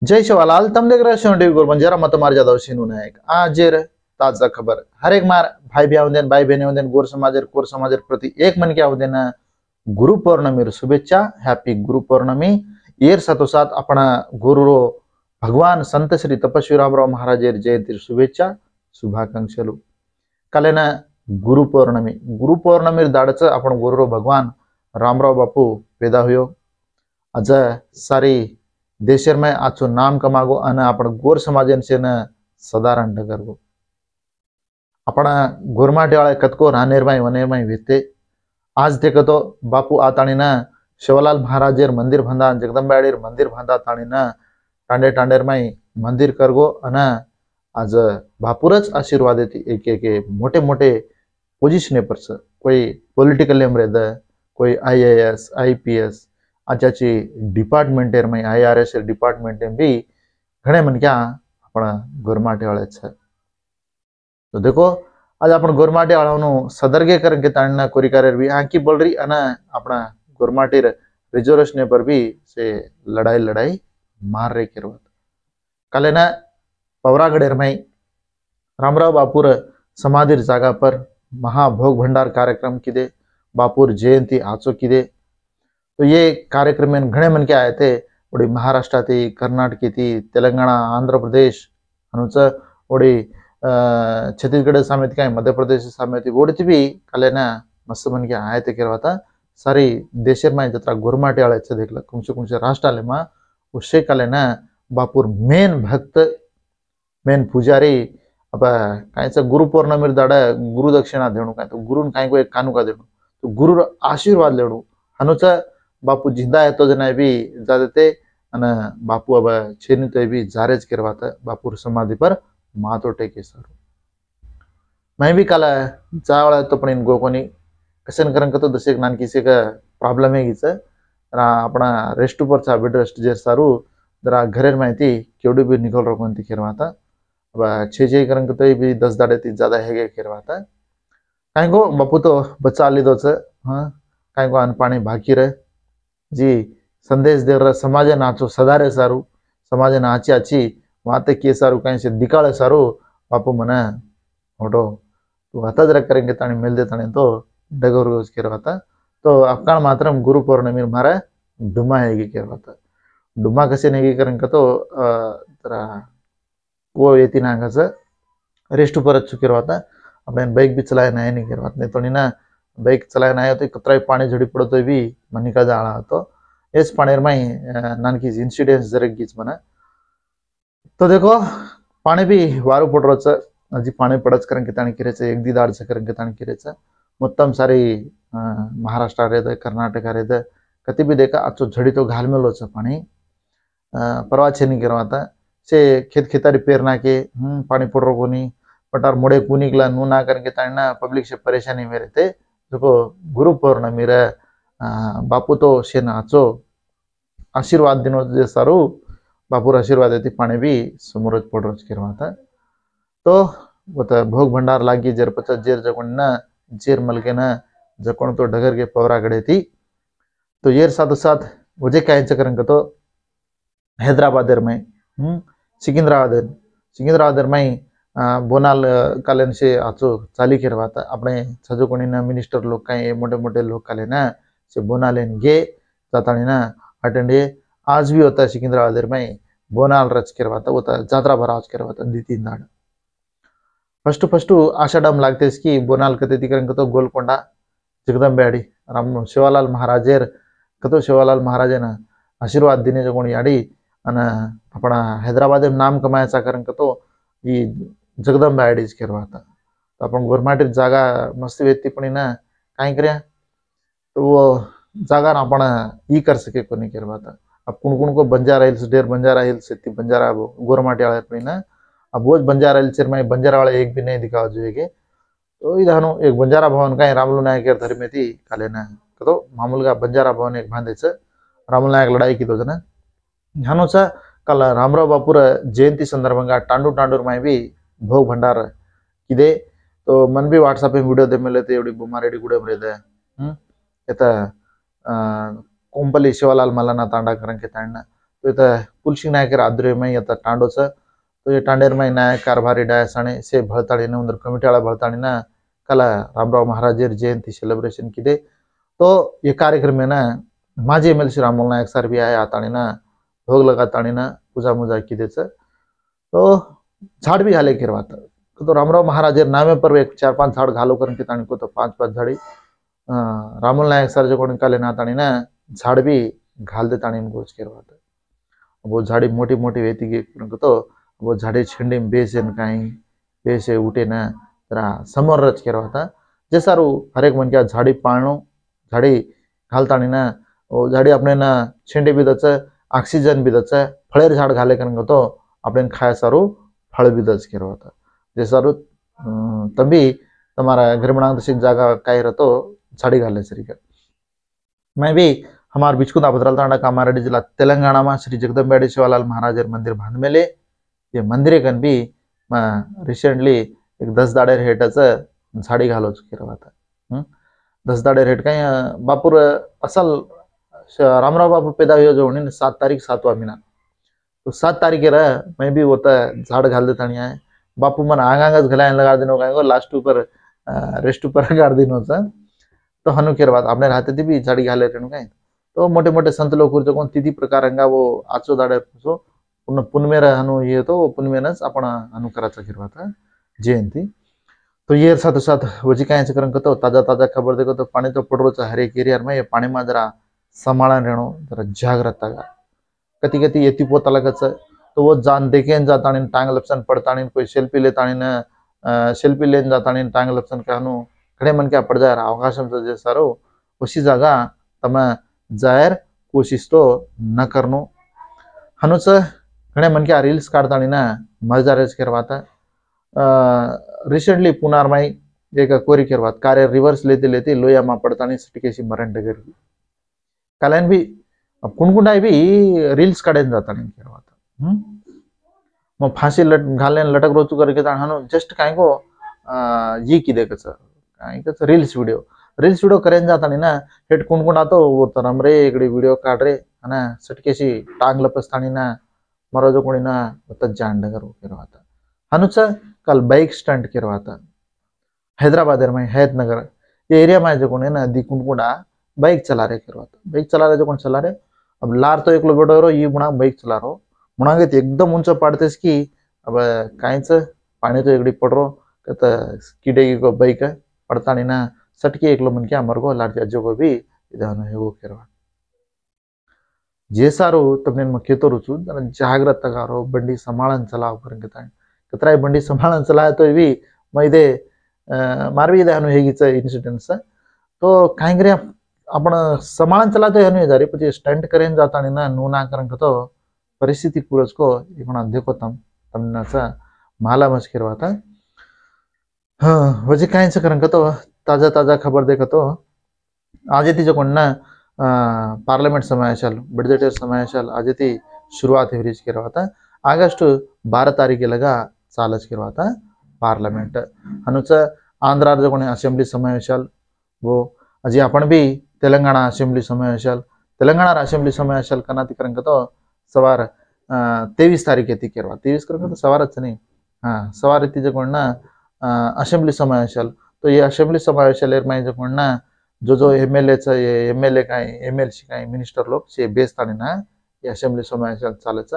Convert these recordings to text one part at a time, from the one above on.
जय शिवालाल तम देख रहे हो टीवी गुरबन जरा मत मार जादव सीनू नायक आजेर ताजा खबर हर एक मार भाई भी आउंदेन भाई बहने आउंदेन गोर समाजेर प्रति एक मन के आउंदेन गुरु पौर्णमी शुभेच्छा हैप्पी गुरु पौर्णमी येर साथोसाथ अपना गुरु भगवान संत श्री तपस्वी रामराव महाराजेर जयंती शुभेच्छा शुभाकांक्षलू कालेना गुरु पौर्णमी दाडच आपण गुरु भगवान रामराव बापू पैदा हुयो आज सारी देशर में आचो नाम कमागो अने आपण गोर समाजन से न सदारण डगरगो अपना गोरमाटेवाळे कतको रानेरमाई वनेरमाई वेते आज ते कतो बापू आताणी न शिवलाल महाराजेर मंदिर भांदा जगदंबाड़ीर मंदिर भांदा ताणी न टांडे टांडेरमाई मंदिर करगो अने आज बापूरच आशीर्वाद देती एक मोटे मोटे पोजिशने पर कोई पॉलिटिकल रेद कोई IAS IPS आचाची डिपार्टमेंट में IRS डिपार्टमेंट भी घणे मन क्या अपना गोरमाटे वाले छे। तो देखो आज अपन गोरमाटे वालों सदर्गे करके ताणना कोरिकारेर भी आंकी बोल रही अने अपना गोरमाटीर रिजर्वेशन पर भी से लड़ाई मार रही केरवत काले ना पवरागढ़ेर में रामराव बापूर समाधिर जागा पर महाभोग भंडार कार्यक्रम किदे बापूर जयंती आचो किदे तो ये कार्यक्रम में घणे मन के आए थे ओडी महाराष्ट्र थी कर्नाटक थी तेलंगाना आंध्र प्रदेश अनुच ओडी छत्तीसगढ़ सामेत क्या मध्य प्रदेश सामेत ओडी भी कलेना मस्त मन के आए थे करवाता सारी देशर में जत्रा गोरमाटे वाले छे देखला कुमसे राष्ट्राले में उसे कलेना बापूर मेन भक्त मेन पुजारी अब कायचा गुरु पौर्णमी दाड़ा गुरु दक्षिणा देणु काय तो गुरु काय को एक कानू का देणु तो गुरु आशीर्वाद लेणु अनुच बापू जिंदा है तो जना भी जाते अने बापू अब छेनी तो भी जारेज करवाता बापूर समाधि पर मातो टेके सर मैं भी काला जावळा तो पण इन गोकोनी कसन करन तो दशेक नानकी से का प्रॉब्लम है गिच अपना रेस्ट पर चा बेड रेस्ट जे सारू जरा घरेर माहिती केवडी भी निकल रो कोणती करवाता अब छे करन तो भी 10 दाड़े ती ज्यादा है करवाता काय गो बापू तो बचा लीधो छ हां काय गो अन पानी बाकी रहे जी संदेश दे रहा समाज नाचो सदारे सारू समाज नाची आची वाते के सारू कहीं से दिकाळे सारू बापू मने मोटो तू आता जरा करेंगे ताणी मिल दे ताणी तो डगर रोज करवाता तो अकाळ मात्र गुरु पौर्णमी मारा डुमा हैगी करवाता डुमा कसे नेगी करें तो जरा वो येती नागाच रेस्ट पर करवाता अपने बाइक भी चलाए नहीं करवाता नहीं तो ना बाइक चलाए ना तो कतरा पानी झड़ी पड़ो तो भी मनिका जाड़ा तो इस पानी में नानकी इंसिडेंस जरगीच मना तो देखो पानी भी वारू पड़ रहा अजी पानी पड़च करें के ताणी किरेच एक दी दाड़ से करें के ताणी किरेच मोत्तम सारी महाराष्ट्र रेद कर्नाटक रेद कति भी देखा अच्छो झड़ी तो घाल में लो पानी परवा छे नहीं करवाता से खेत खेतारी पेरना के पानी पड़ रो कोनी पटार मोड़े कुनिकला नू ना करके ताणना पब्लिक से परेशानी में रहते देखो गुरु पौर्णमी रे बापू तो शे नाचो आशीर्वाद दिनो जे सारू बापूर आशीर्वाद देती पानी भी समोरच पड़रोज करवाता तो वो तो भोग भंडार लागी जेर पचा जेर जकोण ना जेर मलके ना जकोण तो ढगर के पवरा गड़े थी तो येर साथ साथ वजे काय चकरंग तो हैदराबादर में सिकंदराबादर में बोनाल कालेन से आचो चाली करवाता अपने छजो कोणी ना मिनिस्टर लोग कहीं मोटे मोटे लोग काले ना से बोनालेन गे जातानी ना अटेंडे आज भी होता है सिकंदराबाद में बोनाल रच करवाता होता जात्रा भराज करवाता दी 3 दाड़ फर्स्ट आषाढ़म लागते इसकी बोनाल कते तिकरंग तो गोलकोंडा जगदंबाड़ी राम शिवालाल महाराजेर कतो शिवालाल महाराजे ना आशीर्वाद दिने जो कोणी याडी अने अपना हैदराबाद में नाम कमायचा करंग तो ये जगदंबा आईडीज करवाता तो अपन गोरमाटीर जागा मस्त व्यक्ति पण ना काय कर्या तो वो जागा अपन ई कर सके को नहीं करवाता अब कुण को Banjara hills der Banjara hills ती बंजारा गोरमाटी वाले पण ना अब वो बंजारा हिल्स में बंजारा वाले एक भी नहीं दिखावा जोगे तो इधानो एक बंजारा भवन काय रामलू नायक धर्म में थी काले ना तो मामूलगा बंजारा भवन एक बांधे छ रामलू नायक लड़ाई की तो जना ह्यानो सा कल रामराव बापूर जयंती संदर्भंगा टांडूर में भी भोग भंडार किदे तो मन भी व्हाट्सएप में वीडियो दे मिले थे एवढी बुमारेडी गुडे मरेदे येता कोंपली शिवालाल मल्लाना तांडा करंके तांडना तो इतना पुलसिंग नायकर आद्रे में आता टांडो छ तो ये टांडेर में नायक कारभारी डायसाने से भळताड़ी ने उधर कमिटी वाला भळताड़ी ना कला रामराव महाराजेर जयंती सेलिब्रेशन किदे तो ये कार्यक्रम में ना माजी एमएलसी राममोहन नायक सर भी आए आतानी ना भोग लगातानी ना पूजा मुजा किदे छ तो झाड़ भी घाले किरवाता तो रामराव महाराजेर नामे पर एक 4-5 झाड़ घालो करन के तानी को तो 5-5 झाड़ी राममोहन नायक सर जो कोण काले ना तानी ना झाड़ भी घाल दे तानी गोच किरवाता वो झाड़ी मोटी मोटी वेती के तो वो झाड़ी छिंडी में बेसे बेसे उठे ना तरा समोर रच करवाता जे सारू हर एक मन क्या झाड़ी पाळनो झाड़ी घालतानी ना वो झाड़ी अपने ना छिंडी भी दच ऑक्सीजन भी दच फळेर झाड़ घाले करन तो अपने खाया सारू फळ भी दच करवाता जे सारू तभी तुम्हारा घर बनांग तशी जागा काय रहतो झाड़ी घाले सरी का मैं भी हमार बिचकुंदा भद्राल कामारेड्डी जिला तेलंगाना में श्री जगदम्बेडी शिवालाल महाराजर मंदिर बांधमेले ये मंदिर कन भी रिसेंटली एक 10 दाड़े हेटाच झाड़ी घालोच किरवाता 10 दाड़े हेट का बापूर असल रामराव बापू पैदा हुए जो 7 तारीख 7वां महीना तो 7 तारीख मैं भी होता झाड़ घाल देता नहीं है बापू मन आगांगच घलायन लगा दिनो का लास्ट ऊपर रेस्ट ऊपर गाड़ दिनो तो हनु किरवात आपने रहते थी भी झाड़ी घाले रहनु का तो मोटे मोटे संत लोग जो कौन तिथि प्रकार वो आचो दाड़े सो पुनः पुनमेर हनु ये तो पुनमेनच आपण हनु कराचा किरवाता जयंती तो ये साथ साथ वजी काय करन तो ताजा ताजा खबर देखो तो पानी तो पड़रो हर एक एरिया में ये पानी में जरा संभालन रहनो जरा जागृत कति कति येती पोता लगच तो वो जान देखे जाता टांग लपसन पड़ता कोई सेल्फी लेता सेल्फी लेन जाता टांग लपसन का हनु घड़े मन क्या पड़ जाए अवकाशम जे सारो उसी जगह तमे जायर कोशिश तो न करनो हनुच घणे मन क्या रील्स काढता ना मजा रेज करवाता रिसेंटली पुनार में एक कोरी करवात कार्य रिवर्स लेते लेते लोया में पड़ता नहीं सटकेसी मरण डगर कल्याण भी कुंडकुंडा भी रील्स काढे जाता नहीं करवाता मग फांसी घाले लटक रोचू करके हनु जस्ट काय को ये की देखच रील्स वीडियो करें जाता नहीं ना हेट कुंडकुंडा तो वो तरम रे इकड़ी वीडियो काट रे है ना सटकेसी टांग लपस्तानी ना मरो जो कोणी ना जान डगर किरवाता हनुच कल बाइक स्टंट किरवाता हैदराबाद में हैत नगर ये एरिया में जो कोणी ना दी कुंडकुंडा बाइक चला रहे जो कौन चला रहे अब लार तो एक बैठो रो ये बुना बाइक चला रो मुणागे एकदम ऊंचा पाड़तेस की अब काहीच पानी तो एकड़ी पड़ रो कहता कीडे को बाइक पड़ता नहीं ना सटके एक मन क्या मरगो लाड़ अज्जो को भी इधान है वो किरवा जे सारो तमने मक्केतो रुचु जागृत गारो बंडी संभालन चलाव करन कतराय बंडी संभालन चलाय तो भी मैदे मारवी इधान हेगीच इन्सिडेंट्स तो काय करे आपण संभालन चलातो हनु जारी पछी स्टंट करेन जाता नहीं ना नूना करन तो परिस्थिति पूरज को इकोना देखो तमनाचा माला मच किरवाता वजे काय करन तो ताजा ताजा खबर देखो तो आज जो कोण ना पार्लियामेंट समावेशाल बजेट समावेशाल आज शुरुआत हेरीज किरवाता आगस्ट 12 तारीखे लगा चालच किरवाता पार्लियामेंट हनुच आंध्रा जो कोणी असेंब्ली समावेशाल वो अजी आपण भी तेलंगाना असेंब्ली समावेशाल कना ती करन तो सवार 23 तारीखे ती किरवा 23 करन तो सवारच नहीं हाँ सवार ती जो कोण ना असेंब्ली समावेशाल तो ये असेंब्ली समावेशाल में जो कोण ना जो एमएलए एमएलए का एमएलसी का मिनिस्टर लोग से बेचता ना ये असेंब्ली समावेशाल चालच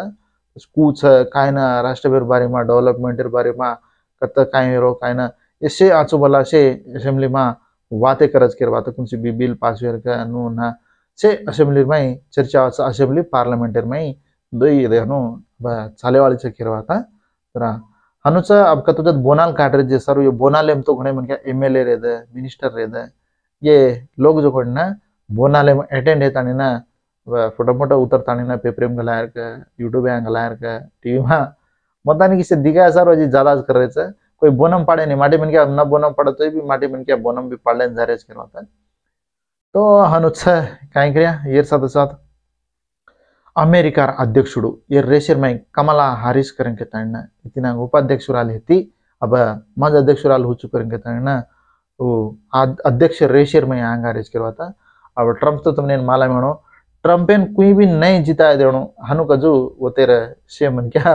कुछ काय ना राष्ट्रभर बारे में डेवलपमेंट बारे में कत काय रो काय ना ऐसे आचो बला से असेंब्ली में वाते करज करवाता कुछ भी बिल पास हुए का नु ना से असेंब्ली में चर्चा असेंब्ली पार्लियामेंट में दो ये नो चाले वाली से करवाता तरा हनुच अब कत बोनाल काट रहे सर ये बोनाले में तो घने मन क्या एमएलए रहते मिनिस्टर रहते ये लोग जो कोण ना बोनाले में अटेंड है तानी ना फोटो मोटो उतरता नहीं ना पेपर में गलायर का यूट्यूब में गलायर का टीवी में मता नहीं किसी दिखा सर वो ज्यादा कर रहे थे कोई बोनम पाड़े नहीं माटी मन क्या न बोनम पड़ा तो भी माटी मन क्या बोनम भी पाड़े जा रहे करवाता है तो हनुच काय क्रिया ये साथ साथ अमेरिका अध्यक्षुడు ये रेशर में कमला हारिस करें के ताना इतना उपाध्यक्षुराल हेती अब मज अध्यक्षुराल हो चुके करें के ताना वो अध्यक्ष रेशर में आंगारेज करवाता अब ट्रम्प तो तुमने माला में ट्रम्पेन कोई भी नहीं जिताए देणो हनु कजू वो तेरे से मन क्या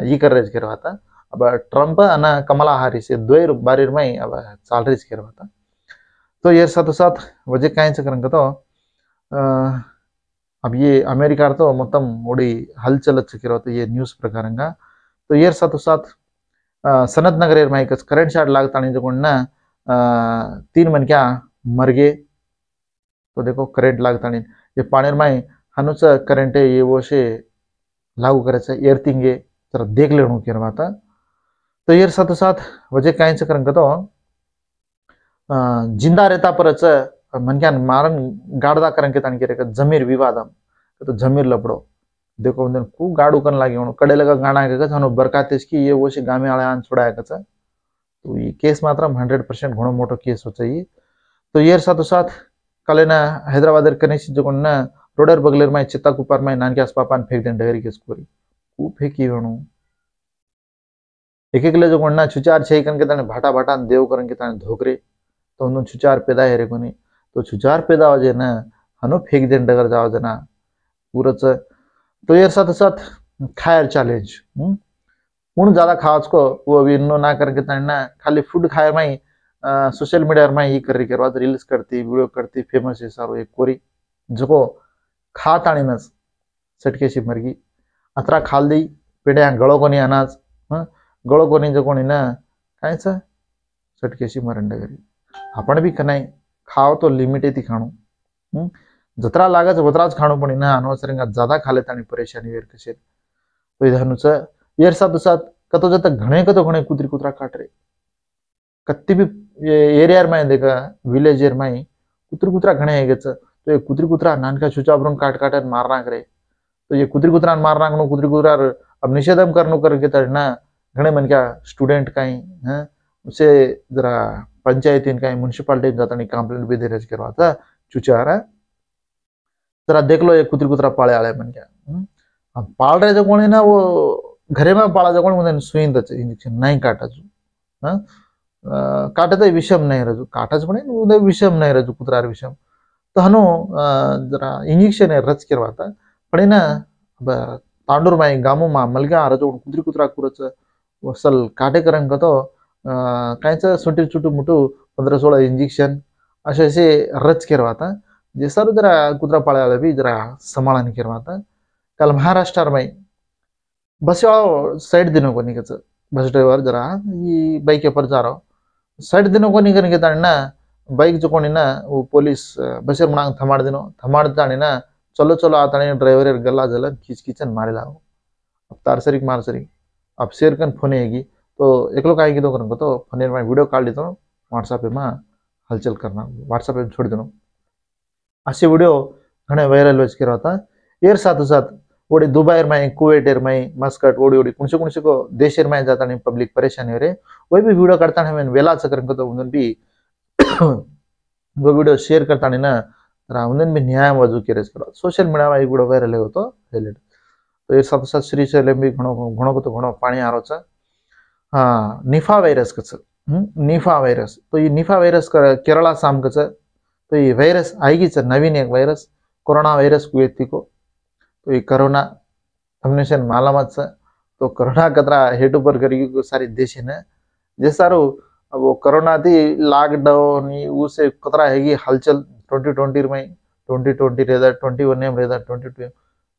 ये कर रेज करवाता अब ट्रम्प अना कमला हारिस से दो बारी में अब चाल रेज करवाता तो ये साथ वजह कहीं से करेंगे तो अब ये अमेरिका तो మొత్తం ओडी हलचल तो ये न्यूज़ प्रकाరంగా तो ये साथ सनत नगर में करंट शाट लागता ना 3 मन क्या मर गए तो देखो करंट लागता ये पानी में हनुच करंट है ये वो से लागू करायचं एर्थिंग है जरा देख लेणू करवाता तो ये साथ वजह कहीं से करेंगे तो जिंदा रहता परच मन क्या मारन गाड़दा करेंगे तानी जमीर विवादम तो जमीर लपड़ो देखो उन खूब गाड़ू करने लगे कड़े लगा गाना के बरकातेस की ये वो से गामे आले आन छोड़ा तो ये केस मात्र 100% घणो मोटो केस हो चाहिए तो ये साथ कलेना हैदराबाद कनेक्शन जो ना रोडर बगलेर में चित्ता कुपार में नानक्यास पापान फेंक देन डगरी केस कोरी खूब फेंकी वेणु एक ले जो ना छुचार छे करके ताने भाटा भाटा देव करके ताने धोकरे तो उन छुचार पैदा है रे कोनी तो छुचार पैदा हो जे ना हनो फेंक देन डगर जाओ जना पूरच तो ये साथ खायर चैलेंज कौन ज्यादा खाओ को वो अभी इन्नो ना करके ताने ना खाली फूड खाए में सोशल मीडिया में ही कर रही रील्स करती वीडियो करती फेमस है सारो एक कोरी जो खा ताणी नस सटकेशी मरगी अतरा खाल दी पेड़े गळो कोनी अनाज गळो कोनी जो कोणी ना काय सटकेशी मरण डगरी आपण भी कनाई खाओ तो लिमिट है खाणू जतरा लागत वतराच खाणू पण ना अनवसరంగా ज्यादा खाले ताणी परेशानी वेर कशे तो इधनुच येर साथ कतो जत घणे कुतरी कुतरा काट रे कत्ती भी एरिया में देखा विलेज एर में कुतरी कुतरा घणे है तो ये कुतरी कुतरा नानका छुचाबरून काट काट मारना करे तो ये कुतरी कुतरा मारना कनो कुतरी कुतरा अब निषेधम करनो करके तर ना घणे मन क्या स्टूडेंट काई हैं उसे जरा पंचायतीन काई म्युनिसिपालिटी जाता नहीं कंप्लेंट भी दे करवाता चुचारा जरा देख लो ये कुतरी कुतरा पाले आले मन क्या अब पाल रहे जो कोणी ना वो घरे में पाला जो कोणी मुझे सुईन दच इंजेक्शन नहीं काटा जो हाँ काटे तो विषम नहीं रजू काटाच पण उदय विषम नहीं रजू कुतरार विषम तो हनो जरा इंजेक्शन है रच करवाता पण ना तांडूर में गामो में मलगा रजू कुतरी कुतरा कुरच वसल काटे करंग तो कायच सुटी चुटू मुटू 15-16 इंजेक्शन असे रच करवाता जे सर जरा कुतरा पाळ्याला भी जरा संभाळण करवाता कल महाराष्ट्र में बस साइड दिनों को निकच बस ड्राइवर जरा ये बाइक पर जा रहा साइड दिनों को निकल के तानी ना बाइक जो कोनी ना वो पुलिस बसेर मुनांग थमाड़ तानी ना चलो चलो आतानी ड्राइवर गला जलन खींच खींचन मारे लाओ अब तार सरिक मार सरिक अब शेयर कन फोन आएगी तो एकलो काय की दो करन तो फोन में वीडियो काढ लेतो व्हाट्सएप में हलचल करना व्हाट्सएप में छोड़ देनो असे वीडियो घणे वायरल वेच करवाता एर साथ ओडी दुबई में कुवैत में मस्कट ओडी ओडी कुणसे को देशेर में जाता नहीं पब्लिक परेशानी रे वही भी वीडियो करता है मैं वेला चक्कर को तो उन्हें भी वो वीडियो शेयर करता नहीं ना रा उन्हें भी न्याय वजू के रेस करो सोशल मीडिया में वीडियो वायरल हो तो हेलेट तो ये साथ श्रीशैलम भी घणो को तो घणो पानी आ रहा हाँ निफा वायरस कच निफा वायरस तो ये निफा वायरस केरला साम कच तो ये वायरस आएगी नवीन एक वायरस कोरोना वायरस कुएती को तो ये कोरोना हमने से मालूमात तो कोरोना कतरा हेड ऊपर करी सारी देश है ना जैसे सारो अब वो कोरोना थी लॉकडाउन उसे कतरा हैगी हलचल 2020 में 2020 रहता 21 में रहता 22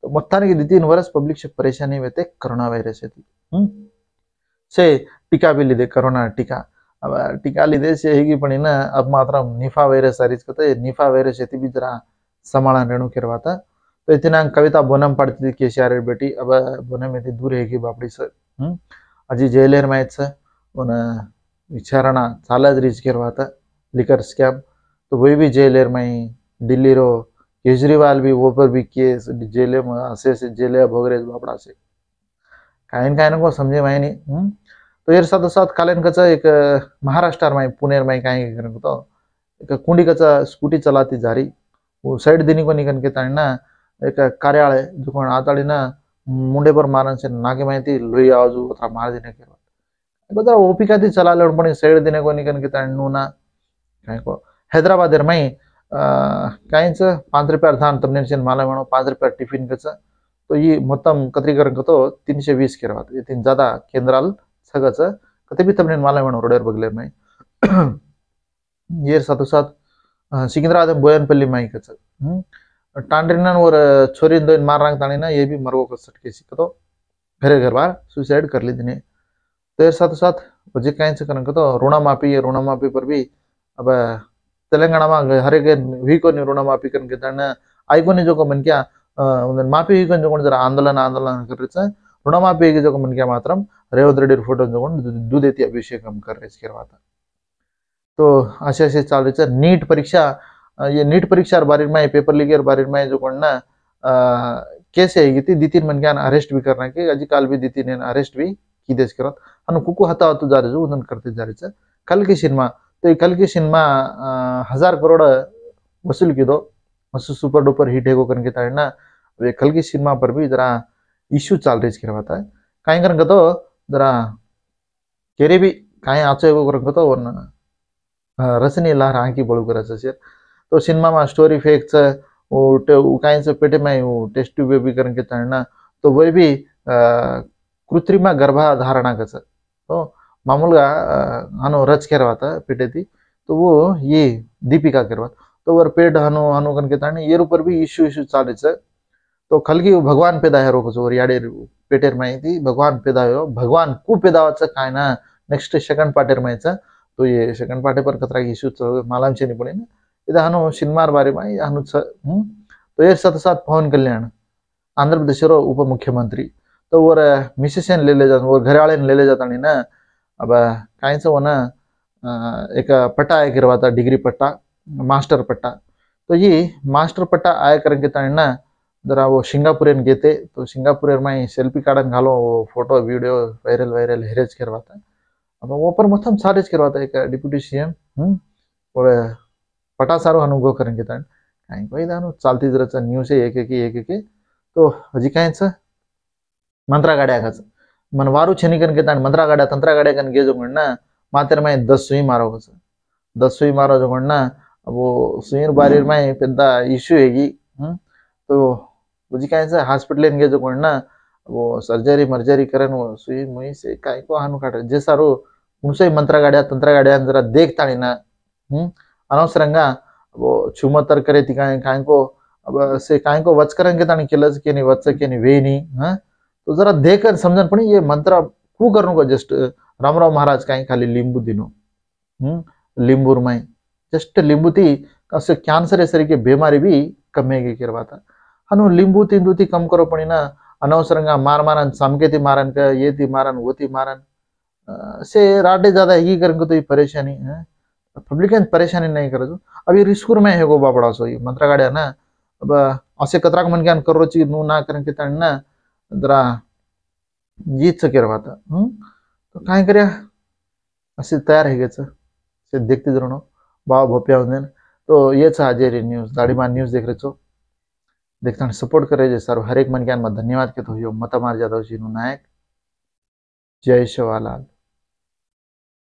तो మొత్తానికి 2-3 वर्ष पब्लिक से परेशानी में थे कोरोना वायरस थी से टीका भी लीधे कोरोना टीका अब टीका लीधे से हैगी पण ना अब मात्र निफा वायरस सारीज कहते निफा वायरस थी भी जरा संभाळा रेणू करवाता तो इतना कविता बोनम पड़ती थी केसीआर बेटी अब बोनम में दूर है कि बापड़ी सर अजी जेलेर में विचारणा चालत रीच करवाता लिकर स्कैम तो वही भी जेलेर में दिल्ली रो केजरीवाल भी वो पर भी केस जेले में ऐसे जेले भोगरे बापड़ा से कायन को समझे मैं नहीं तो ये साथ कालन कचा एक महाराष्ट्र में पुणे में कहीं तो एक कुंडी कचा स्कूटी चलाती जा रही वो साइड देने को निकल के तानी ना एक कार्यालय जो कोण आताड़ी ना मुंडे पर मारन से नाके माहिती लोई आवाजू अथवा मार देने के बाद बता ओपिका थी चला ले पण साइड देने को निकल के तानी ना काय को हैदराबाद में काहींच ₹5 धान तमने से माला मनो ₹5 टिफिन कच तो ये మొత్తం कत्रीकरण तो 320 किरवात ये तीन ज्यादा केंद्राल सगच कते भी तमने माला मनो रोडर बगले में ये साथो साथ सिकंदराबाद बोयनपल्ली में कच टांड्रिनन और छोरी दो मार तानी ना ये भी मरगो को सटके सिकतो घरे घर बार सुसाइड कर ली दिने तो साथ साथ जे कहीं से करन तो ऋण माफी पर भी अब तेलंगाना में हर एक वीको ऋण माफी करन के तन आइको ने जो को मन क्या उन माफी वीको जो जरा आंदोलन आंदोलन कर रहे ऋण माफी जो को मन क्या मात्रम रेवंत रेड्डी फोटो जो दूध एती अभिषेक हम कर रहे इसके बाद तो असे असे चाल रहे नीट परीक्षा ये नीट परीक्षा बारे में पेपर लीक बारे में जो कोण ना केस है थी दी तीन मन क्या अरेस्ट भी करना के अजी काल भी दी तीन अरेस्ट भी की देश करत अनु कुकु हता हतु जा रहे उदन करते जा रहे कल की सिनेमा तो ये कल की सिनेमा 1000 करोड़ वसूल की दो वसूल सुपर डुपर हिट है को करके था ना वे कल की सिनेमा पर भी जरा इश्यू चाल रही करवाता है कहीं कर तो जरा केरे भी कहीं आचो को कर तो रसनी लहर आंकी बड़ू कर तो सिनेमा में स्टोरी फेक्स कहीं पेटे में टेस्ट बेबी करके ना तो वही भी कृत्रिम गर्भधारणा का तो मामूलगा हनु रच करवाता पेटे थी तो वो ये दीपिका करवाता तो वर पेट हनु हनु करके ताने ये ऊपर भी इश्यू चाल रही तो कल की भगवान पैदा है रोको और याडे पेटेर में थी भगवान पैदा हो भगवान को पैदा काय ना नेक्स्ट सेकंड पार्टेर में तो ये सेकंड पार्टे पर कतरा इश्यू मालूम नहीं पड़े ना इधर हनु सिनेमार बारे में हनु तो ये साथ साथ पवन कल्याण आंध्र प्रदेश उप मुख्यमंत्री तो वो मिसेस ले जाता वो घर वाले ले जाता नहीं ना अब कहीं से वो ना एक पट्टा आया करवाता डिग्री पट्टा मास्टर पट्टा तो ये मास्टर पट्टा आया करेंगे तानी ना जरा वो सिंगापुरियन गेते तो सिंगापुरियन में सेल्फी काढन घालो वो फोटो वीडियो वायरल हेरेज करवाता अब वो पर मथम सारेज करवाता एक डिप्यूटी सीएम और पटा सारो अनुभव करेंगे तानी कहीं कोई दानो चालती जरा न्यूज है एक तो हजी कहीं मंत्रा गाड्या खाच मन वारू छेनी कन के तान मंत्रा गाड्या तंत्रा गाड्या कन गे जो ना मातेर में 10 सुई मारो खच 10 सुई मारो जो ना वो सुईर बारीर में पेद्दा इश्यू हैगी तो बुझी काय से हॉस्पिटल गे जो ना वो सर्जरी मर्जरी करन वो सुई मुई से काय को हानु काट जे सारो उनसे मंत्रा गाड्या तंत्रा गाड्या जरा देख तानी ना अनवसरंगा वो छुमतर करे ती काय को अब से काय को वच करेंगे तानी केलस के नहीं वच के नहीं वे नहीं तो जरा देखकर समझन पड़ी ये मंत्र कू करने को जस्ट रामराव महाराज कहीं खाली लिंबू दिनो लिंबूर में जस्ट लिंबू थी कसे कैंसर ऐसे की बीमारी भी कमेगी करवाता हनु लिंबू तीन थी कम करो पड़ी ना अनवसरंगा मारन समके मारन का ये थी मारन वो थी मारन से राडे ज्यादा ही करेंगे तो ये परेशानी है पब्लिक परेशानी नहीं करे तो अभी रिस्कुर में है गो बाबड़ा सो ये मंत्र गाड़िया ना अब असे कतरा मन ज्ञान करो ची नू ना करेंगे ना जरा जीत सके रवाता तो काय कर्या असे तयार है से देखते जरूर बाबा भोपिया उन्देन तो ये आज न्यूज दाड़ीमान न्यूज देख रहे छो देखता सपोर्ट करे सर हर एक मन ज्ञान में धन्यवाद के तो मत मार जादव जी नायक जय शिवालाल।